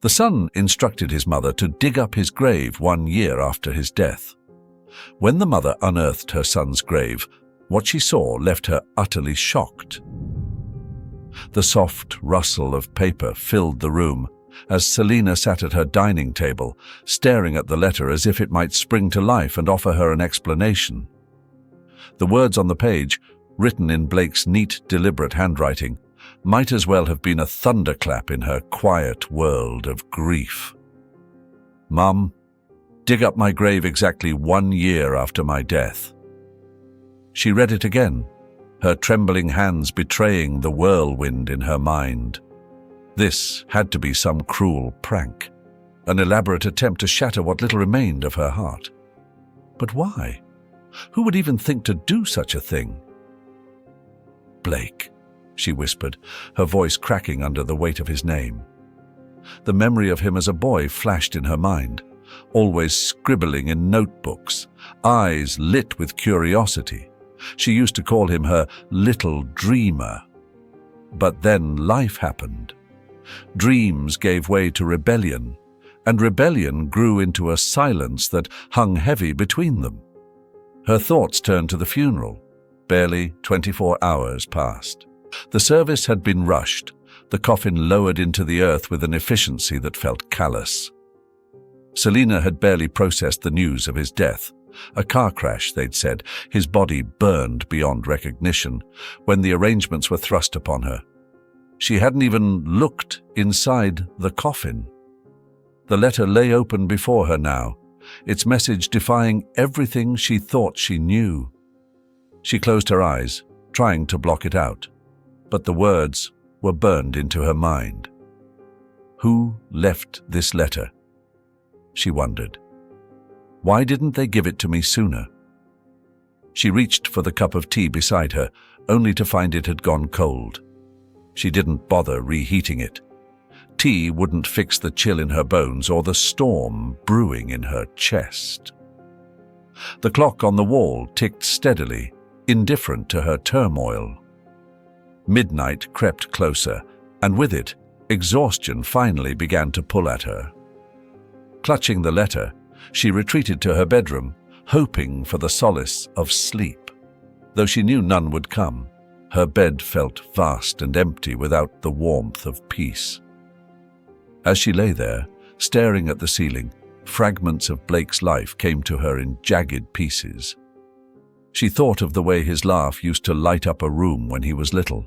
The son instructed his mother to dig up his grave 1 year after his death. When the mother unearthed her son's grave, what she saw left her utterly shocked. The soft rustle of paper filled the room as Selina sat at her dining table, staring at the letter as if it might spring to life and offer her an explanation. The words on the page, written in Blake's neat, deliberate handwriting, might as well have been a thunderclap in her quiet world of grief. "Mum, dig up my grave exactly 1 year after my death." She read it again, her trembling hands betraying the whirlwind in her mind. This had to be some cruel prank, an elaborate attempt to shatter what little remained of her heart. But why? Who would even think to do such a thing? "Blake," she whispered, her voice cracking under the weight of his name. The memory of him as a boy flashed in her mind, always scribbling in notebooks, eyes lit with curiosity. She used to call him her little dreamer. But then life happened. Dreams gave way to rebellion, and rebellion grew into a silence that hung heavy between them. Her thoughts turned to the funeral. Barely 24 hours passed. The service had been rushed, the coffin lowered into the earth with an efficiency that felt callous. Selina had barely processed the news of his death. A car crash, they'd said, his body burned beyond recognition, when the arrangements were thrust upon her. She hadn't even looked inside the coffin. The letter lay open before her now, its message defying everything she thought she knew. She closed her eyes, trying to block it out, but the words were burned into her mind. Who left this letter? She wondered. Why didn't they give it to me sooner? She reached for the cup of tea beside her, only to find it had gone cold. She didn't bother reheating it. Tea wouldn't fix the chill in her bones or the storm brewing in her chest. The clock on the wall ticked steadily, indifferent to her turmoil. Midnight crept closer, and with it, exhaustion finally began to pull at her. Clutching the letter, she retreated to her bedroom, hoping for the solace of sleep. Though she knew none would come, her bed felt vast and empty without the warmth of peace. As she lay there, staring at the ceiling, fragments of Blake's life came to her in jagged pieces. She thought of the way his laugh used to light up a room when he was little,